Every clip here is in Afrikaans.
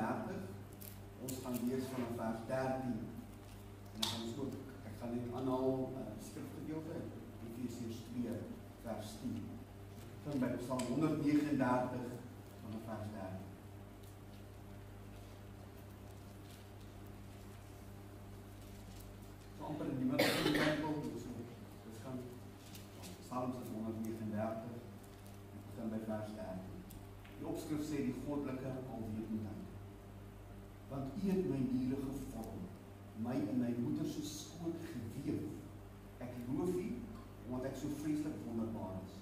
32. Ons gaan lees vanaf vers 13. En dan gaan ons ook, ek gaan net aanhaal skrifgedeelte, Efesiërs 2 vers 10. Ek gaan by Psalm 139 vanaf vers 13. So amper niemand in die Bijbel, dus gaan Psalms 139, ek gaan by vers 13. Die opskrif sê die goddelike alwetendheid. Want U het my niere gevorm, my in my moeder se skoot geweef. Ek loof U, omdat ek so vreeslik wonderbaar is.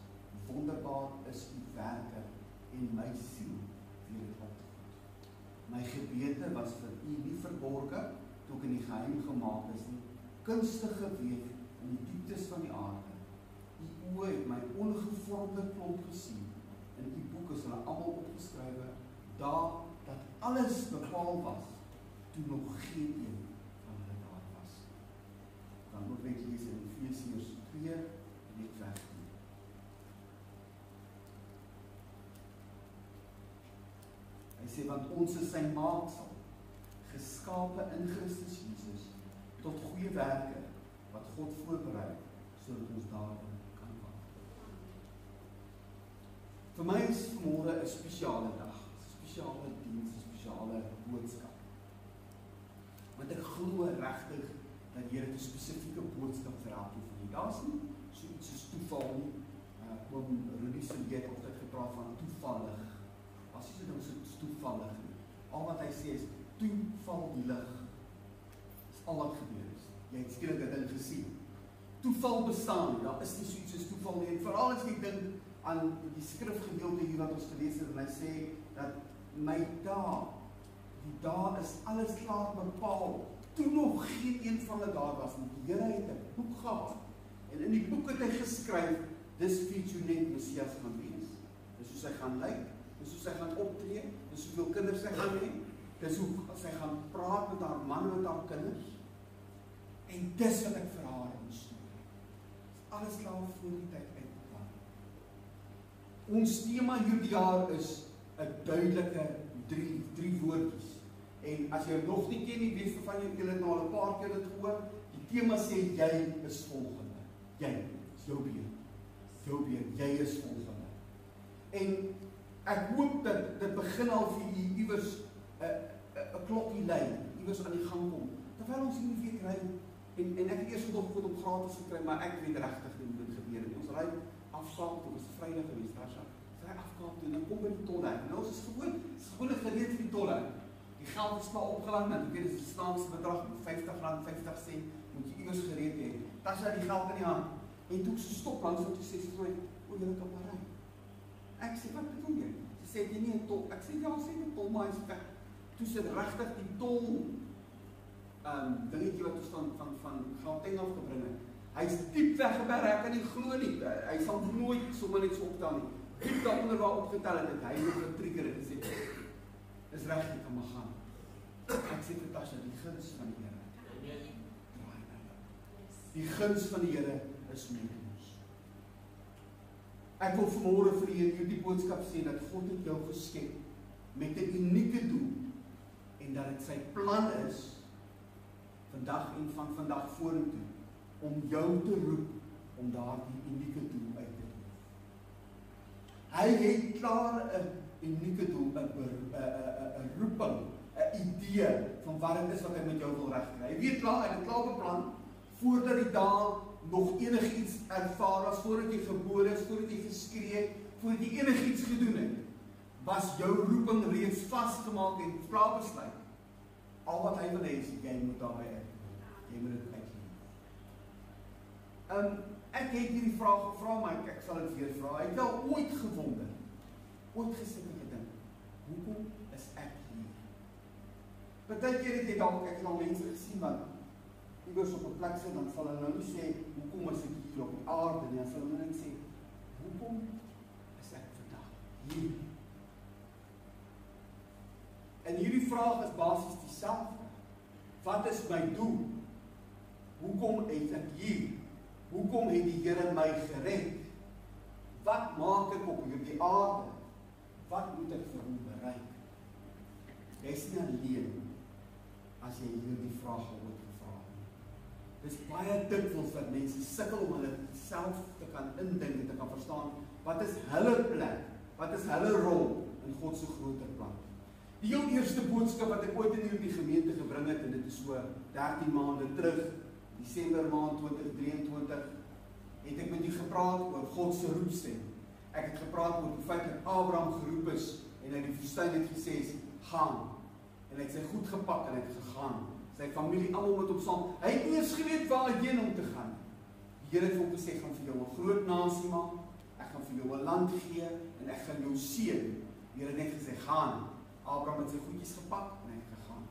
Wonderbaar is U werke en my siel weer het opgevoed. My gebede was vir U nie verborge, toe ek in die geheim gemaak is nie, kunstig geweef in die dieptes van die aarde. U oë het my ongevormde klomp gesien. In die boek is hulle almal opgeskrywe, daar dat alles bepaal was, toe nog geen een van hulle daar was. Dan ook net lees in Efesiërs 2, net vers 10. Hy sê, want ons is sy maaksel, geskape in Christus Jesus, tot goeie werke, wat God voorberei, sodat ons daarin kan wandel. Vir my is vanmôre 'n spesiale dag, 'n spesiale diens, 'n spesiale boodskap. Want ek glo regtig dat die Here 'n spesifieke boodskap vir elkeen van julle. Daar's nie so iets soos toeval nie. Oom Rudy se het altyd gepraat van toevallig. As jy dit so toevallig nie. Al wat hy sê is toeval die lig. Dis al wat gebeur is. Jy het skielik dit ding gesien. Toeval bestaan nie. Daar is nie so iets soos toeval nie. En veral as jy dink aan die skrifgedeelte hier wat ons gelees het, en hy sê dat my dae, die dae is alles klaar bepaal, toe nog geen een van hulle daar was nie. Die Here het 'n boek gehad, en in die boek het hy geskryf, dis wie jy net Messias gaan wees. Dis hoe sy gaan lyk, dis hoe sy gaan optree, dis hoeveel kinders sy gaan hê, dis hoe sy gaan praat met haar man, met haar kinders, en dis wat ek vir haar instuur. Alles klaar voor die tyd uitbeplan. Ons tema hierdie jaar is 'n duidelike drie woordjies. En as jy nog nie ken nie, weet van julle het nou al 'n paar keer dit gehoor. Die tema sê jy is volgende. Jy is jou beurt. Jou beurt, jy is volgende. En ek hoop dat dit begin al vir u iewers 'n klokkie lui, iewers aan die gang kom. Terwyl ons hierdie week ry en ek het eers gedog goed om gratis gekry, maar ek weet regtig nie hoe dit gebeur nie. Ons ry afskaap toe, was Vrydag geweest, daar ry afskaap toe, en dan kom by die tolle. Nou ons is gewoon gereed vir die tolle. Die geld is maar opgeland, en ek weet, dit is die staanse bedrag, R50, 50 sent, moet jy iewers gereed hê. Daar sy die geld in die hand. En toe sy stop langs, toe sê sy vir my, o, jy kan maar ry. Ek sê, wat bedoel jy? Sy sê, jy nie 'n tol. Ek sê, ja, sê die tol, maar hy is weg. Toe sy regtig die tol dingetje wat ons van Gauteng afgebring het. Hy is diep weggeberg, ek kan nie glo nie. Hy sal nooit sommer net so optel nie. Diep daaronder waar opgetel het, hy het getrigger en gesê, is reg, jy kan maar gaan. Ek sê vir Tasha, die guns van die Here. Die guns van die Here is met ons. Ek wil vanmôre vir julle hierdie boodskap sê dat God het jou geskep met 'n unieke doel en dat dit sy plan is vandag en van vandag vorentoe om jou te roep om daardie unieke doel uit te leef. Hy het klaar 'n unieke doel, 'n roeping, 'n idee van wat dit is wat hy met jou wil regkry. Hy weet klaar, hy het klaar beplan voordat die dae nog enigiets ervaar was, voordat jy gebore is, voordat jy geskree het, voordat jy enigiets gedoen het, was jou roeping reeds vasgemaak en klaar besluit. Al wat hy wil hê is, jy moet daarby uit. Jy moet dit uitleef. Ek het hierdie vraag gevra, maar ek sal dit weer vra. Ek het al ooit gewonder, ooit gesit en gedink, hoekom is ek hier? Partykeer het jy dalk, ek het al mense gesien wat iewers op 'n plek sit, dan sal hulle nou nie sê, hoekom is ek hier op die aarde nie, dan sal hulle net sê, hoekom is ek vandag hier? En hierdie vraag is basies dieselfde. Wat is my doel? Hoekom is ek hier? Hoekom het die Here my gered? Wat maak ek op hierdie aarde? Wat moet ek vir hom bereik? jy is nie alleen as jy hierdie vraag ooit gevra het. Dis baie dikwels dat mense sukkel om hulle self te kan indink en te kan verstaan, wat is hulle plek, wat is hulle rol in God se groter plan. Die heel eerste boodskap wat ek ooit in hierdie gemeente gebring het, en dit is so 13 maande terug, Desember maand 2023, het ek met u gepraat oor God se roepstem. Ek het gepraat oor die feit dat Abraham geroep is en hy die woestyn het gesê, gaan. En hy het sy goed gepak en hy het gegaan. Sy familie almal met hom saam. Hy het nie eens geweet waarheen om te gaan. Die Here het hom gesê, ek gaan vir jou 'n groot nasie maak, ek gaan vir jou 'n land gee en ek gaan jou seën. Die Here het net gesê, gaan. Abraham het sy goedjies gepak en hy het gegaan.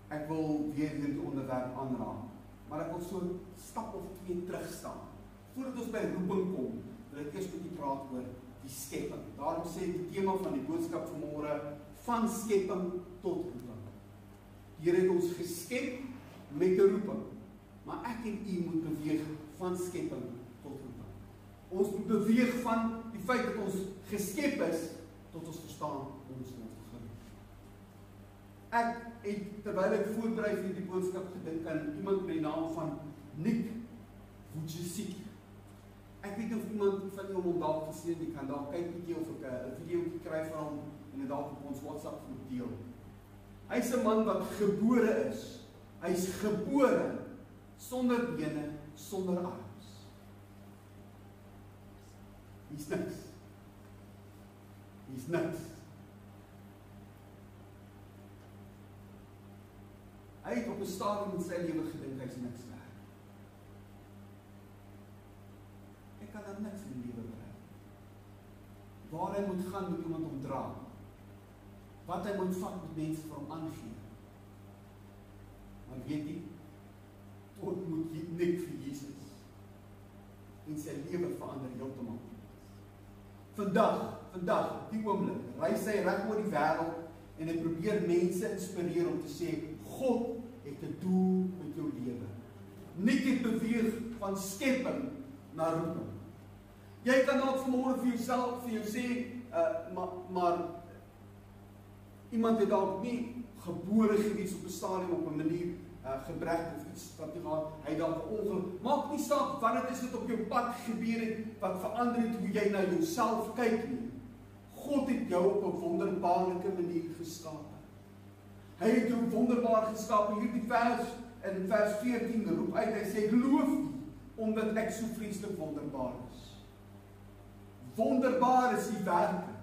Ek wil weer hierdie onderwerp aanraak, maar ek wil so 'n stap of 2 terug staan. Voordat ons by roeping kom, wil ek eers met u praat oor die skepping. Daarom sê die tema van die boodskap vanmôre, van skepping tot roeping. Die Here het ons geskep met 'n roeping, maar ek en u moet beweeg van skepping tot roeping. Ons moet beweeg van die feit dat ons geskep is, tot ons verstaan ons word geroep. Ek het, terwyl ek voorberei vir die boodskap, gedink aan iemand met die naam van Nick Vujicic. Ek weet of iemand van julle hom dalk gesien, die kan dalk kyk bietjie of ek 'n video kry van hom en dit dalk op ons WhatsApp groep deel. Hy's 'n man wat gebore is. Hy's gebore sonder bene, sonder arms. Hy's niks. Hy's niks. Hy het op 'n stadium in sy lewe gedink hy's niks werd. Ek kan dan niks in die lewe bereik. Waar hy moet gaan, moet iemand hom dra. Wat hy moet vat, moet mense vir hom aangee. Maar weet jy, tot moet jy net vir Jesus. En sy lewe verander heeltemal. Vandag, die oomblik, reis hy reg oor die wêreld en hy probeer mense inspireer om te sê, God het 'n doel met jou lewe. Nie net beweeg van skepping na roeping. Jy kan dalk vanmôre vir jouself, vir jou sê, maar iemand het dalk nie gebore gewees op 'n stadium op 'n manier gebrek of iets wat hy dalk 'n ongeluk. Maak nie saak wat dit is wat op jou pad gebeur het, wat verander het hoe jy na jouself kyk nie. God het jou op 'n wonderbaarlike manier geskaap. Hy het jou wonderbaar geskaap. Hierdie vers in vers 14 roep uit, hy sê, geloof nie, omdat ek so vreeslik wonderbaar is. Wonderbaar is die werke.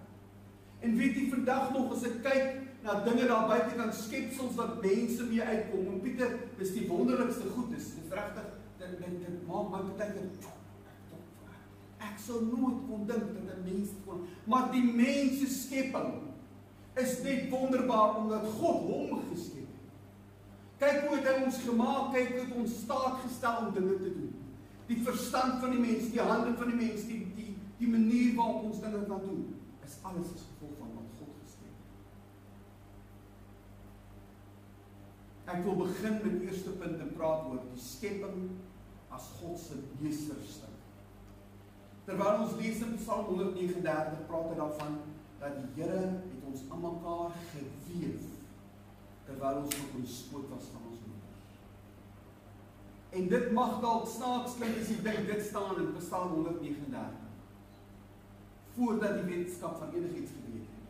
En weet jy, vandag nog as ek kyk na dinge daar buite kan skepsels wat mense mee uitkom. En Pieter, dis die wonderlikste goed. Dis regtig, dit maak my partykeer, ek sou nooit kon dink dat 'n mens kon, maar die mens se skepping is net wonderbaar omdat God hom geskep het. Kyk hoe het hy ons gemaak, kyk hoe het ons staat gestel om dinge te doen. Die verstand van die mens, die hande van die mens, die manier waarop ons dinge kan doen, is alles as gevolg van wat God geskep het. Ek wil begin met die eerste punt en praat oor die skepping as God se meesterstuk. Terwyl ons lees in Psalm 139, praat hy daarvan dat die Here het ons aan mekaar geweef terwyl ons nog in die skoot was van ons moeders. En dit mag dalk snaaks klink as jy dink dit staan in Psalm 139. Voordat die wetenskap van enigiets geweet het.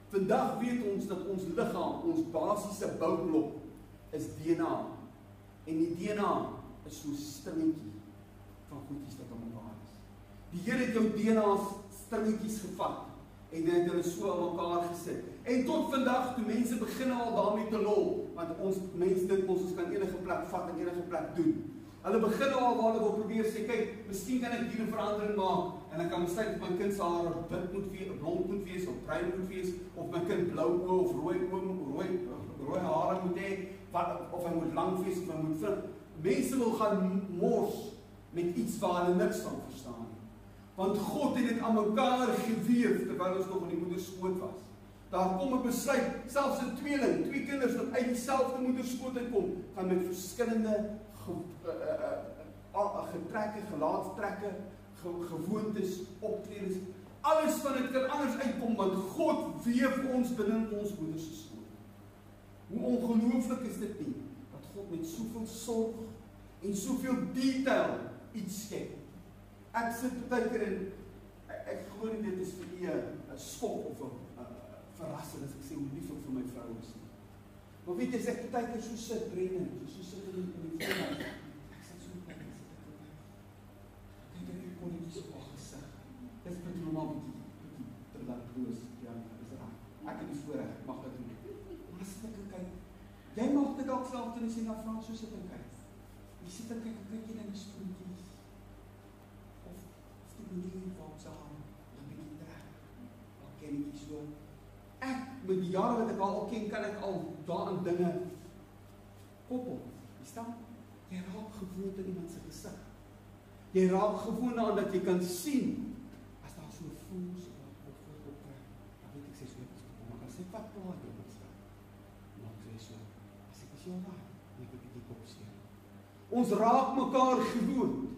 Vandag weet ons dat ons liggaam, ons basiese boublok is DNA. En die DNA is so 'n stringetjie van goedjies wat aan mekaar is. Die Here het jou DNA's stringetjies gevat en dit het hulle so aan mekaar gesit. En tot vandag toe mense begin al daarmee te lol, want ons mense dink ons kan enige plek vat en enige plek doen. Hulle begin al waar hulle wil probeer sê, kyk, miskien kan ek hier 'n verandering maak en ek kan besluit of my kind se hare wit moet wees, blond moet wees of bruin moet wees, of my kind blou oë of rooi hare moet hê, of hy moet lank wees of hy moet fin. Mense wil gaan mors met iets waar hulle niks van verstaan nie. Want God het dit aan mekaar geweef terwyl ons nog in die moederskoot was. Daar kom 'n besluit, selfs 'n tweeling, twee kinders wat uit dieselfde moederskoot uitkom, gaan met verskillende getrekke, gelaatstrekke, gewoontes, optredes, Alles van dit kan anders uitkom, want God weef ons binne ons moeder se skoot. Hoe ongelooflik is dit nie, dat God met soveel sorg en soveel detail iets skep. Ek sit baie keer en ek glo nie dit is vir u 'n skok of 'n verrassing as ek sê hoe lief ek vir my vrou is nie. Maar weet jy, as ek baie keer so sit, Brennan, so sit in die vleerhuis, ek sit so baie keer, kyk ek kon nie so op gesig. Dis met normaal bietjie terlakloos, ja, dis reg. Ek het die voorreg, ek mag dit doen. Maar sit ek en kyk, jy mag dit dalk self doen as jy na Frans so sit en kyk. Jy sit en kyk jy na die spoentjies. Of die manier waarop sy haar 'n bietjie trek. Al ken ek so. Ek, met die jare wat ek al ken, kan ek al daaraan dinge koppel. Jy staan, jy raak gewoond aan iemand se gesig. Jy raak gewoond aan dat jy kan sien, as daar so voel, so wat optrek, dan weet ek sê so, maar kan sê, wat praat jy met sy? Maar ek sê so, as ek is jou raak, ek het die kop seer. Ons raak mekaar gewoond.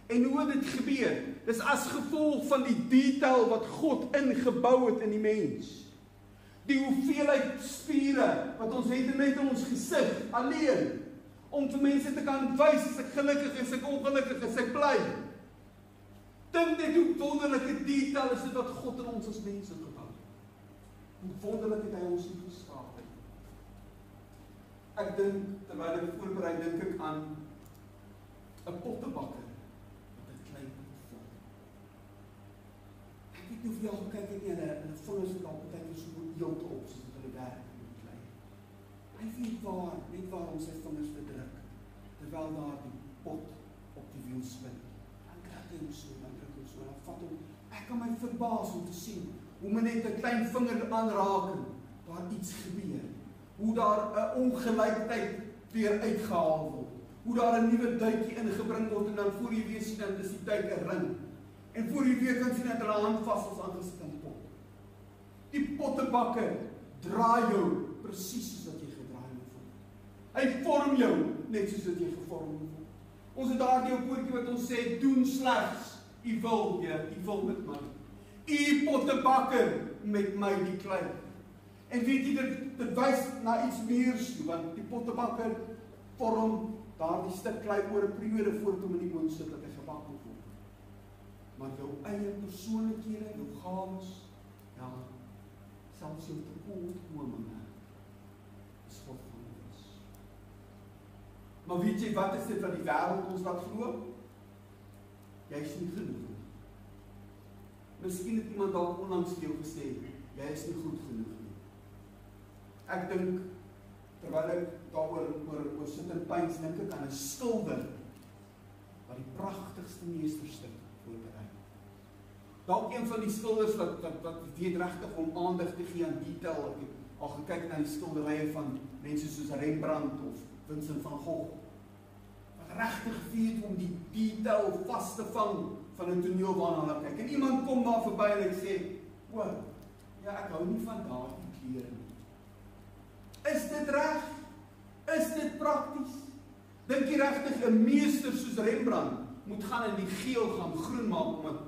En hoe dit gebeur, dis as gevolg van die detail wat God ingebou het in die mens. Die hoeveelheid spiere wat ons het net in ons gesig, alleen, om vir mense te kan wys, as ek gelukkig is, ek ongelukkig is, ek bly. Dink net hoe wonderlike detail is dit wat God in ons as mense gebou het. Hoe wonderlik het hy ons geskaap het. Ek dink, terwyl ek voorberei, dink ek aan 'n pottebakker wat 'n klein pot vul. Ek weet nie of jy al gekyk het nie, en 'n vingers wat al partykeer so heeltemal op, soos wat hulle werk met klei. Hy weet net waar om sy vingers verdruk, terwyl daar die pot op die wiel swing. Dan druk hy hom so, dan vat hom. Ek kan my verbaas om te sien, hoe men net 'n klein vinger aanraking, daar iets gebeur. Hoe daar 'n ongelykheid weer uitgehaal word. Hoe daar 'n nuwe duitjie ingebring word, en dan voor jy weer sien, dan is die duit 'n ring. En voor jy weer kan sien, dat hulle hand vas is aangesit in die pot. Die pottebakker draai jou presies soos wat jy gedraai moet word. Hy vorm jou net soos wat jy gevorm moet word. Ons het daardie ou koortjie wat ons sê, doen slegs u wil, Heer, u wil met my. U pottebakker met my die klei. En weet jy, dit wys na iets meer so, want die pottebakker vorm daardie stuk klei oor 'n periode voordat hom in die oond sit dat hy gebak moet word. Maar jou eie persoonlikhede, jou gawes, ja, selfs jou tekortkominge, is God van ons. Maar weet jy, wat is dit wat die wêreld ons laat glo? Jy is nie genoeg nie. Miskien het iemand dalk onlangs vir jou gesê, jy is nie goed genoeg nie. Ek dink, terwyl ek daaroor sit en pyns, dink ek aan 'n skilder wat die pragtigste meesterstuk voorberei. Dalk een van die skilders wat weet regtig om aandag te gee aan detail. Ek het al gekyk na die skilderye van mense soos Rembrandt of Vincent van Gogh, wat regtig weet om die detail vas te vang van 'n toneel waarna hulle kyk. En iemand kom daar verby en hy sê, o, ja, ek hou nie van daardie kleure nie. Is dit reg? Is dit prakties? Dink jy regtig 'n meester soos Rembrandt moet gaan in die geel gaan groen maak, omdat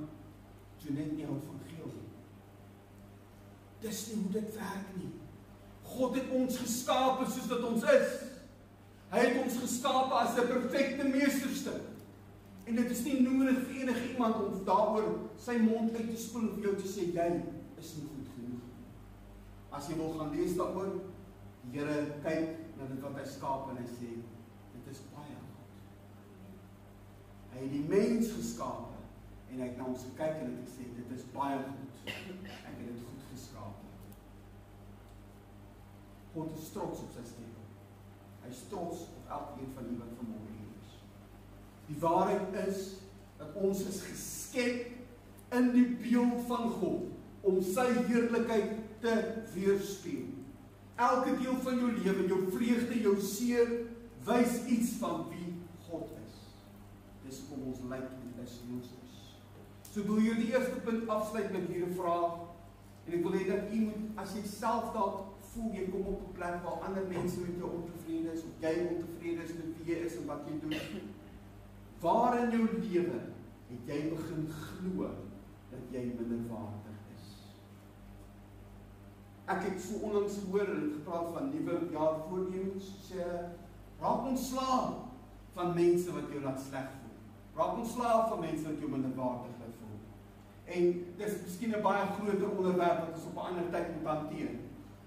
Jeanette nie hou van geel nie? Dis nie hoe dit werk nie. God het ons geskape soos wat ons is. Hy het ons geskape as 'n perfekte meesterstuk. En dit is nie nodig vir enige iemand om daaroor sy mond uit te spoel of jou te sê, jy is nie goed genoeg. As jy wil gaan lees daaroor, die Here kyk na dit wat hy skaap en hy sê, dit is baie goed. Hy het die mens geskaap en hy het na ons gekyk en het gesê, dit is baie goed. Ek het dit goed geskaap. God is trots op sy skepping. Hy is trots op elkeen van die wat vanmôre hier is. Die waarheid is dat ons is geskep in die beeld van God om sy heerlikheid te weerspieël. Elke deel van jou lewe, jou vreugde, jou seer, wys iets van wie God is. Dis hoe ons lyk en is wie ons is. So wil jy die eerste punt afsluit met hierdie vraag, en ek wil hê dat jy moet, as jy self dalk voel, jy kom op 'n plek waar ander mense met jou ontevrede is, of jy ontevrede is met wie jy is en wat jy doen. Waar in jou lewe het jy begin glo dat jy minderwaardig Ek het so onlangs gehoor en het gepraat van nuwe jaar voornemens, sê hulle, raak ontslae van mense wat jou laat sleg voel. Raak ontslae van mense wat jou minderwaardig laat voel. En dis miskien 'n baie groter onderwerp wat ons op 'n ander tyd moet hanteer.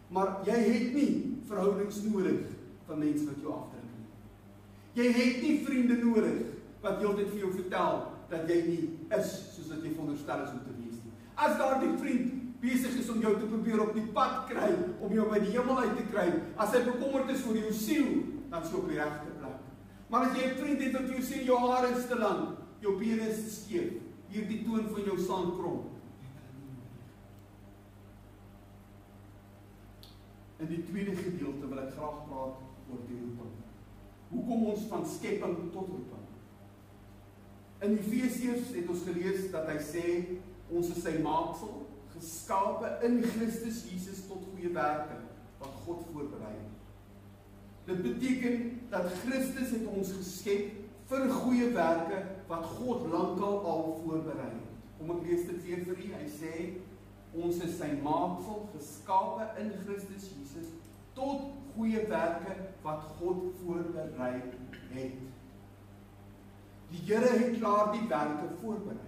Maar jy het nie verhoudings nodig van mense wat jou afdruk nie. Jy het nie vriende nodig wat heeltyd vir jou vertel dat jy nie is soos wat jy veronderstel is om te wees nie. As daardie vriend besig is om jou te probeer op die pad kry, om jou by die hemel uit te kry, as hy bekommerd is vir jou siel, dan is jy op die regte plek. Maar as jy 'n vriend het wat jou sê jou hare is te lank, jou bene is te skeef, hierdie toon van jou saamkrom, in die tweede gedeelte wil ek graag praat oor die roeping. Hoe kom ons van skepping tot roeping? In Efesiërs het ons gelees dat hy sê, ons is sy maaksel, geskape in Christus Jesus tot goeie werke, wat God voorberei het. Dit beteken dat Christus het ons geskep vir goeie werke, wat God lankal al voorberei het. Kom ek lees dit weer vir u, hy sê, ons is sy maaksel, geskape in Christus Jesus, tot goeie werke, wat God voorberei het. Die Here het klaar die werke voorberei.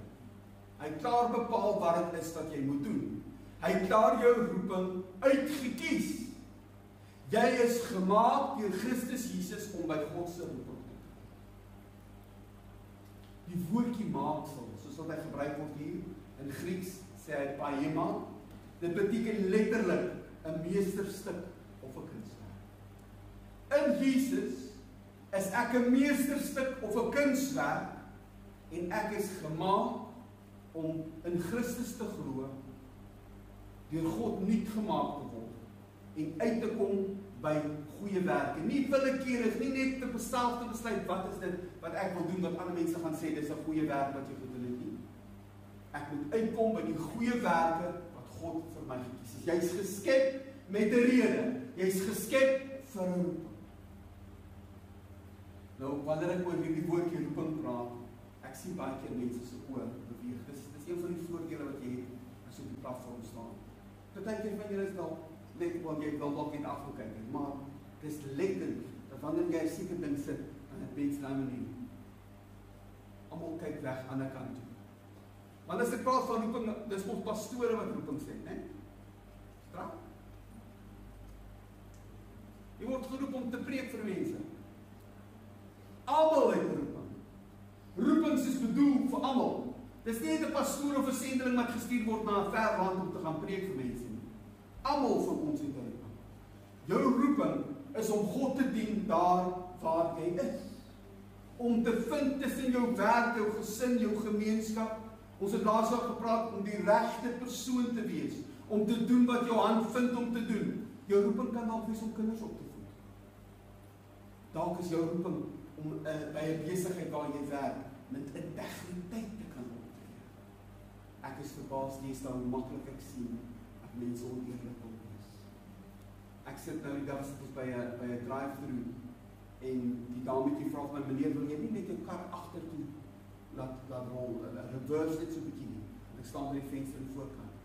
Hy het klaar bepaal wat dit is wat jy moet doen. Hy het klaar jou roeping uitgekies. Jy is gemaak deur Christus Jesus om by God se roeping te kom. Die woordjie maaksel, soos wat hy gebruik word hier, in Grieks sê hy poema, dit beteken letterlik 'n meesterstuk of 'n kunswerk. In Jesus is ek 'n meesterstuk of 'n kunswerk en ek is gemaak om in Christus te glo, deur God nuut gemaak te word en uit te kom by goeie werke. Nie willekeurig, nie net te besluit wat is dit wat ek wil doen, wat ander mense gaan sê, dis 'n goeie werk wat jy gedoen het nie. Ek moet uitkom by die goeie werke wat God vir my gekies het. Jy's geskep met 'n rede. Jy's geskep vir 'n roeping. Nou, wanneer ek oor hierdie woordjie roeping praat, ek sien baie keer mense se oë beweeg. Dis een van die voordele wat jy het as jy op die platform staan. Partykeer van julle is dalk net want jy wil dalk net afgekyk het, maar dis letterlik dat wanneer jy 'n sekere ding sit aan 'n mens nou nie, almal kyk weg aan 'n kant toe. Want as ek praat van roeping, dis ons pastore wat roeping sê, né? Straf. Jy word geroep om te preek vir mense. Almal het 'n roeping. Roepings is bedoel vir almal. Dis nie 'n pastoor of 'n sendeling wat gestuur word na 'n ver land om te gaan preek vir mense nie. Almal van ons het 'n roeping. Jou roeping is om God te dien daar waar jy is. Om te vind tussen jou werk, jou gesin, jou gemeenskap. Ons het laasdag gepraat om die regte persoon te wees, om te doen wat jou hand vind om te doen. Jou roeping kan dalk wees om kinders op te voed. Dalk is jou roeping om by 'n besigheid waar jy werk met integriteit te kan optree. Ek is verbaas deesdae hoe maklik ek sien dat mense oneerlik kan wees. Ek sit nou die dag sit ons by 'n drive-thru en die dametjie vra my, meneer, wil jy nie net jou kar agtertoe laat rol, reverse net so 'n bietjie nie. Ek staan by die venster in die voorkant.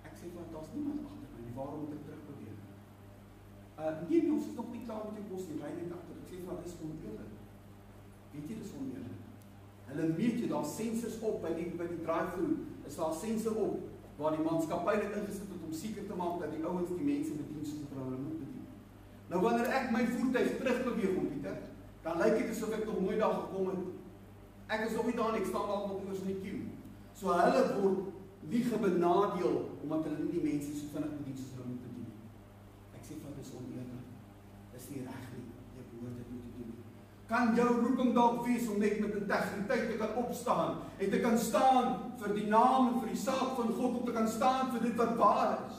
Ek sê vir daar's niemand agter my nie, waarom moet ek terug beweeg? Nee, ons is nog nie klaar met die kos nie, ry net agter. Ek sê vir dit is oneerlik. Weet jy, dis oneerlik. Hulle meet jy, daar sensors op by die drive-thru, is daar sensor op waar die maatskappy dit ingesit het om seker te maak dat die ouens die mense bedien soos wat hulle moet bedien. Nou wanneer ek my voertuig terugbeweeg om Pieter, dan lyk dit asof ek nog nooit daar gekom het. Ek is nog nie daar nie, ek staan daar nog iewers in die queue. So hulle word nie gebenadeel omdat hulle nie die mense so vinnig bedien soos hulle moet bedien. Ek sê van dis oneerlik. Dis nie reg nie. Jy behoort dit nie te doen. Kan jou roeping dalk wees om net met integriteit te kan opstaan en te kan staan vir die naam en vir die saak van God, om te kan staan vir dit wat waar is.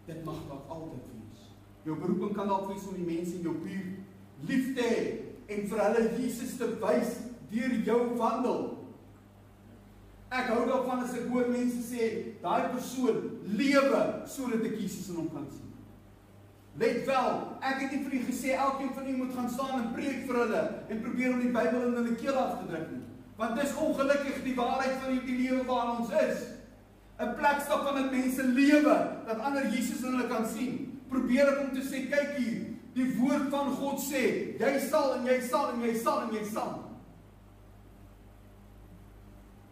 Dit mag dalk altyd wees. Jou beroeping kan dalk wees om die mense in jou buurt lief te hê en vir hulle Jesus te wys deur jou wandel. Ek hou daarvan as ek hoor mense sê, daai persoon lewe sodat ek Jesus in hom kan sien. Let wel, ek het nie vir u gesê elkeen van u moet gaan staan en preek vir hulle en probeer om die Bybel in hulle keel af te druk nie. Want dis ongelukkig die waarheid van die lewe waar ons is. 'n plek stap van dat mense lewe, dat ander Jesus in hulle kan sien. Probeer ek om te sê, kyk hier, die woord van God sê, jy sal en jy sal en jy sal en jy sal.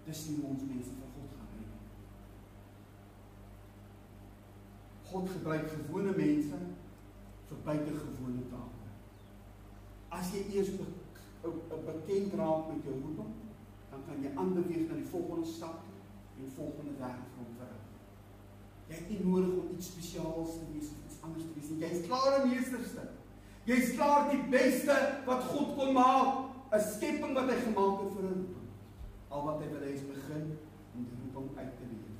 Dis nie hoe ons mense vir God gaan red. God gebruik gewone mense vir buitengewone take. As jy eers bekend raak met jou roeping, dan kan jy aanbeweeg na die volgende stap en die volgende werk vir hom verrig. Jy het nie nodig om iets spesiaals te wees of iets anders te wees nie. Jy is klaar 'n meesterstuk. Jy is klaar die beste wat God kon maak, 'n skepping wat hy gemaak het vir 'n roeping. Al wat hy wil hê is begin om die roeping uit te leef.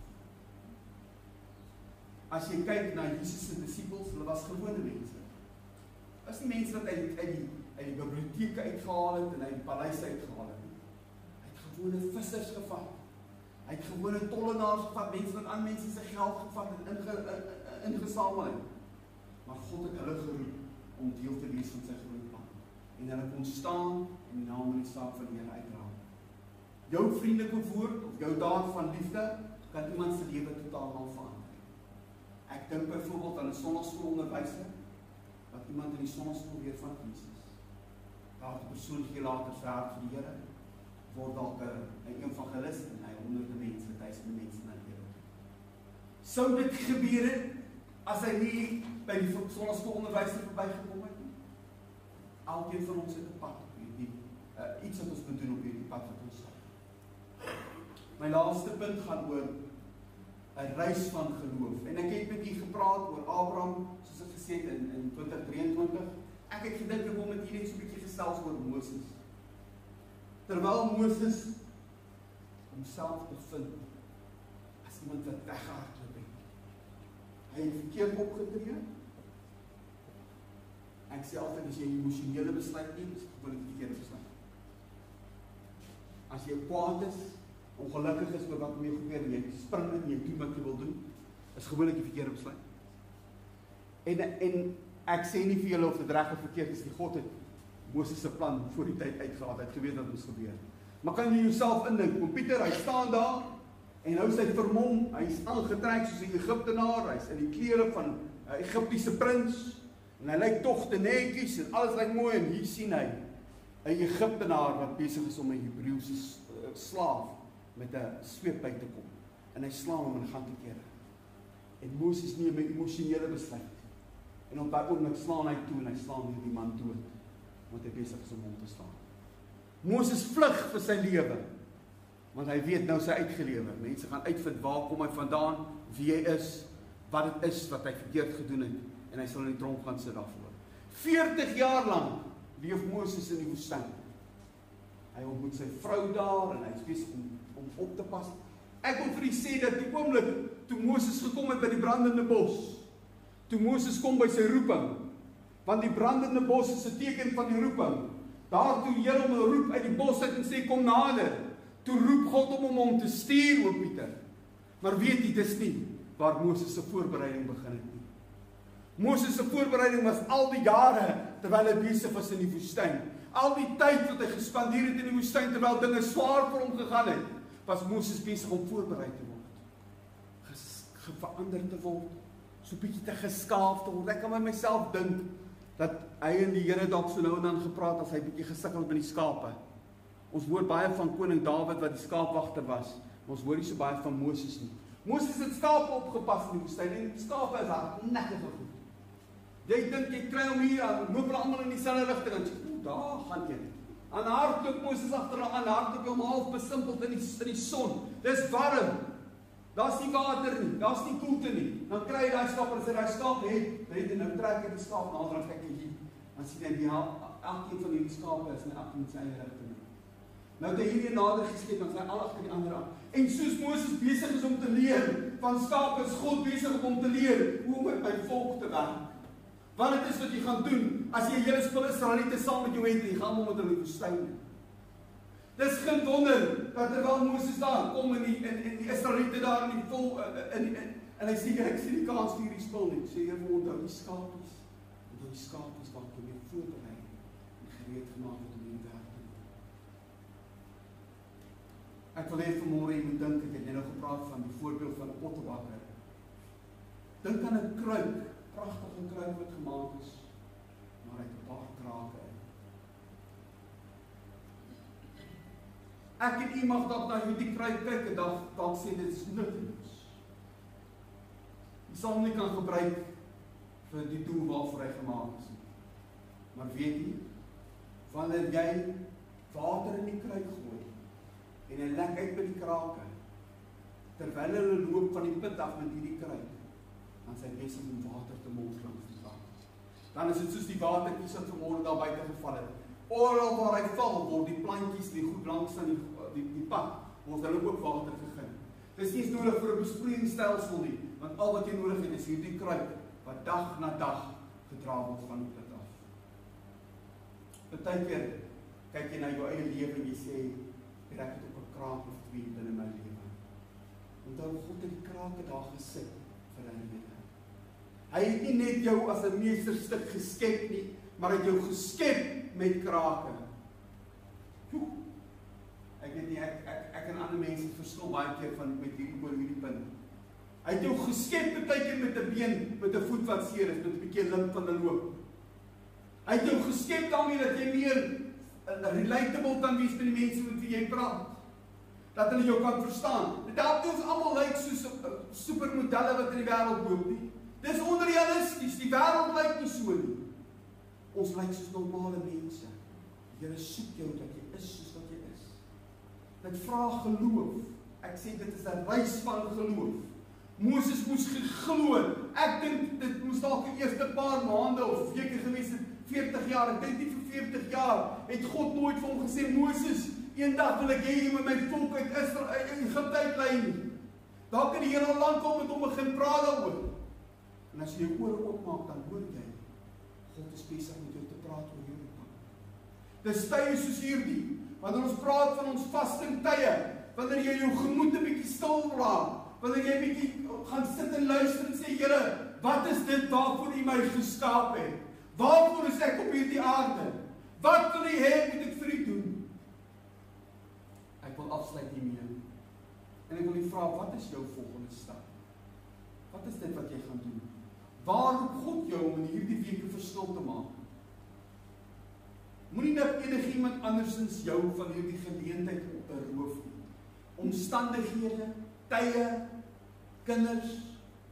As jy kyk na Jesus se disippels, hulle was gewone mense. As nie mense wat uit die biblioteke uitgehaal het en uit die paleis uitgehaal het nie. Hy het gewone vissers gevat. Hy het gewone tollenaars gevat, mense wat aan mense se geld gevat en ingesamel het. Maar God het hulle geroep om deel te wees van sy groot plan. En hulle kon staan en die naam en die saak van die Here uitdra. Jou vriendelike woord of jou daad van liefde kan iemand se lewe totaal verander. Ek dink byvoorbeeld aan 'n sonnaskoolonderwyser wat iemand in die sonnaskool weer van Jesus. Daar 'n persoon gee later sy hart vir die Here, word dalk 'n evangelis en hy honderde mense, duisende mense na die Here toe. Sou dit gebeur het as hy nie by die sonnaskoolonderwyser verbygekom het nie? Elkeen van ons het 'n pad op hierdie iets wat ons moet doen op hierdie pad wat ons stap. My laaste punt gaan oor 'n reis van geloof. En ek het met u gepraat oor Abraham, soos ek gesê het in 2023. Ek het gedink ek wil met u net so 'n bietjie gesels oor Moses. Terwyl Moses homself bevind as iemand wat weggehardloop het. Hy het verkeerd opgetree. Ek sê altyd as jy 'n emosionele besluit neem, is dit 'n verkeerde besluit. As jy kwaad is, ongelukkig is oor wat mee gebeur en jy spring in en jy doen wat jy wil doen, is gewoonlik die verkeerde besluit. En ek sê nie vir julle of dit reg of verkeerd is nie. God het Moses se plan voor die tyd uitgehaal, hy het geweet wat moes gebeur. Maar kan jy jouself indink, kom Pieter, hy staan daar en nou is hy vermom, hy is aangetrek soos 'n Egiptenaar, hy is in die klere van 'n Egiptiese prins en hy lyk tog te netjies en alles lyk mooi en hier sien hy 'n Egiptenaar wat besig is om 'n Hebreëse slaaf met 'n sweep by te kom. En hy slaan hom en gaan te kere. En Moses neem 'n emosionele besluit. En op daai oomblik slaan hy toe en hy slaan hierdie man dood, want hy besig is om hom te slaan. Moses vlug vir sy lewe, want hy weet nou sy uitgelewer. Mense gaan uitvind waar kom hy vandaan, wie hy is, wat dit is wat hy verkeerd gedoen het, en hy sal in die tronk gaan sit daarvoor. 40 jaar lank leef Moses in die woestyn. Hy ontmoet sy vrou daar en hy is besig om op te pas. Ek wil vir u sê dat die oomblik toe Moses gekom het by die brandende bos, toe Moses kom by sy roeping, want die brandende bos is 'n teken van die roeping. Daar toe Here hom roep uit die bos uit en sê kom nader. Toe roep God om hom te stuur, o Pieter. Maar weet jy, dis nie waar Moses se voorbereiding begin het nie. Moses se voorbereiding was al die jare terwyl hy besig was in die woestyn. Al die tyd wat hy gespandeer het in die woestyn terwyl dinge swaar vir hom gegaan het, was Moses besig om voorberei te word. Verander te word, so 'n bietjie te geskaaf te word. Ek kan by myself dink dat hy en die Here dalk so nou en dan gepraat as hy bietjie gesukkel met die skape. Ons hoor baie van koning Dawid wat die skaapwagter was, maar ons hoor nie so baie van Moses nie. Moses het skape opgepas in die woestyn en die skape is hardnekkige goed. Jy dink jy kry hom hier aan, loop hulle almal in dieselfde rigting en sê, daar gaan jy. Aan hardloop Moses agter hom aan, hardloop hom half besimpeld in die son. Dis warm. Daar's nie water nie, daar's nie koelte nie. Dan kry jy daai skaap en as jy daai skaap het, nou trek jy die skaap nader en kyk jy hier. Dan sien jy elkeen van hierdie skape is in elkeen sy eie rigting. Nou het hy hierdie nader geskeep en sy al agter die ander aan. En soos Moses besig is om te leer van skape, is God besig om hom te leer hoe om met my volk te werk. Wat dit is wat jy gaan doen as jy 'n hele spul Israeliete saam met jou het en jy gaan hom met hulle woestyn. Dis geen wonder dat terwyl Moses daar kom en die Israeliete daar in die vol en hy sê ek sien die kans vir hierdie spul nie. Sê jy moet onthou die skapies. En die skapies wat jy mee voorberei en gereed gemaak het om hierdie werk te doen. Ek wil hê vanmôre jy moet dink, ek het net nou gepraat van die voorbeeld van 'n pottebakker. Dink aan 'n kruik, pragtige kruik wat gemaak is, maar hy het 'n paar krake in. Ek en u mag dalk na hierdie kruik kyk en dalk sê dit is nutteloos. Jy sal hom nie kan gebruik vir die doel waarvoor hy gemaak is nie. Maar weet jy, wanneer jy water in die kruik gooi en hy lek uit by die krake, terwyl hulle loop van die put af met hierdie kruik, dan is hy besig om water te mors langs die pad. Dan is dit soos die watertjies wat vanmôre daar buite geval het. Oral waar hy val, word die plantjies, die goed langs aan die pad, word hulle ook water gegee. Dis nie eens nodig vir 'n besproeiingsstelsel nie, want al wat jy nodig het is hierdie kruik wat dag na dag gedra word van die put af. Partykeer kyk jy na jou eie lewe en jy sê, ek het op 'n kraak of twee binne my lewe. Onthou, God het die krake daar gesit vir 'n rede. Hy het nie net jou as 'n meesterstuk geskep nie, maar hy het jou geskep met krake. Ek weet nie, ek en ander mense verskil baie keer met hierdie punt. Hy het jou geskep partykeer met 'n been, met 'n voet wat seer is, met 'n bietjie limp van 'n loop. Hy het jou geskep daarmee dat jy meer relatable kan wees met die mense met wie jy praat. Dat hulle jou kan verstaan. Dit help ons almal lyk soos supermodelle wat in die wêreld loop nie. Dis onrealisties, die wêreld lyk nie so nie. Ons lyk soos normale mense. Die Here soek jou dat jy is soos wat jy is. Dit vra geloof. Ek sê dit is 'n reis van geloof. Moses moes geglo. Ek dink dit moes dalk die eerste paar maande of weke gewees het, 40 jaar. Ek dink nie vir 40 jaar het God nooit vir hom gesê, Moses, eendag wil ek hê jy moet my volk uit Egipte uitlei nie. Dalk het die Here al lank al met hom begin praat daaroor. En as jy jou ore oopmaak, dan hoor jy, God is besig met jou te praat oor hierdie pad. Dis tye soos hierdie, wanneer ons praat van ons vasting tye, wanneer jy jou gemoed 'n bietjie stil raak, wanneer jy 'n bietjie gaan sit en luister en sê, Here, wat is dit waarvoor U my geskaap het? Waarvoor is ek op hierdie aarde? Wat wil U hê moet ek vir U doen? Ek wil afsluit hiermee. En ek wil U vra, wat is jou volgende stap? Wat is dit wat jy gaan doen? Waar roep God jou om in hierdie week 'n verskil te maak? Moenie dat enigiemand andersins jou van hierdie geleentheid beroof nie. Omstandighede, tye, kinders,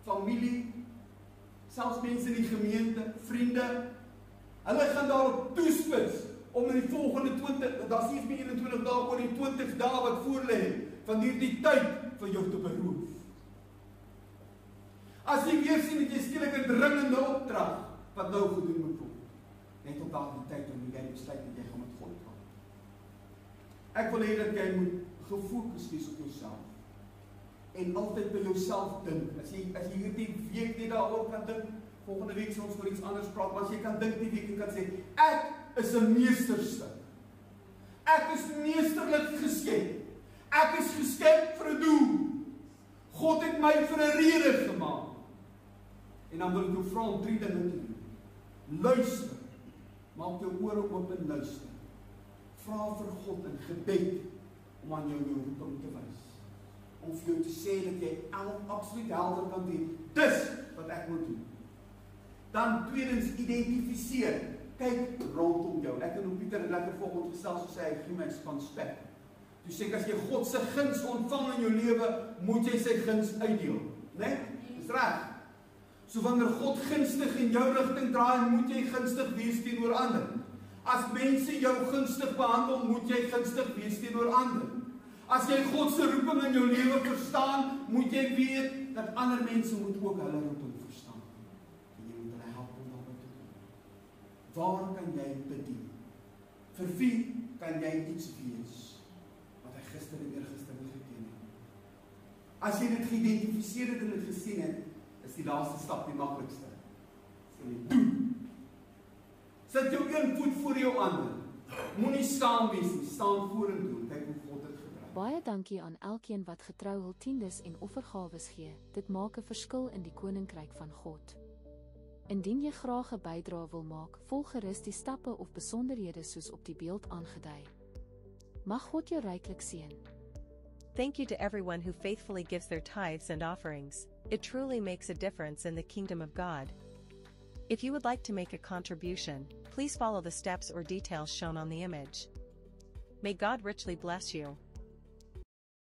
familie, selfs mense in die gemeente, vriende, hulle gaan daarop toespits om in die volgende 20, daar's nie eens meer 21 dae oor die 20 dae wat voor lê, van hierdie tyd vir jou te beroof. As jy weer sien dat jy skielik 'n dringende opdrag wat nou gedoen moet word, net op daardie tyd om jy besluit dat jy gaan met God praat. Ek wil hê dat jy moet gefokus wees op jouself en altyd by jouself dink. As jy hierdie week net daaroor kan dink, volgende week sal ons oor iets anders praat, maar as jy kan dink die week en kan sê, ek is 'n meesterstuk. Ek is meesterlik geskep. Ek is geskep vir 'n doel. God het my vir 'n rede gemaak. En dan wil ek jou vra om 3 dinge te doen. Luister. Maak jou ore oop en luister. Vra vir God in gebed om aan jou roeping te wys. Om vir jou te sê dat jy absoluut helder kan wees. Dis wat ek moet doen. Dan tweedens, identifiseer. Kyk rondom jou. Ek en Pieter het lekker vanoggend gesels, so sê hy gee my van spek. Toe sê ek, as jy God se guns ontvang in jou lewe, moet jy sy guns uitdeel. Né? Dis reg. So wanneer God gunstig in jou rigting draai, moet jy gunstig wees teenoor ander. As mense jou gunstig behandel, moet jy gunstig wees teenoor ander. As jy God se roeping in jou lewe verstaan, moet jy weet dat ander mense moet ook hulle roeping verstaan. En jy moet hulle help om daarmee te doen. Waar kan jy bedien? Vir wie kan jy iets wees wat hy gister en eergister nie geken het? As jy dit geïdentifiseer het en dit gesien het, is die laaste stap die maklikste. Sê jy, doen! Sit jou een voet voor jou ander. Moenie skaam wees nie, staan vorentoe. Kyk hoe God het gebruik. Baie dankie aan elkeen wat getrou hul tiendes en offergawes gee. Dit maak 'n verskil in die koninkryk van God. Indien jy graag 'n bydrae wil maak, volg gerus die stappe of besonderhede soos op die beeld aangedui. Mag God jou ryklik seën. Thank you to everyone who faithfully gives their tithes and offerings. It truly makes a difference in the kingdom of God. If you would like to make a contribution, please follow the steps or details shown on the image. May God richly bless you.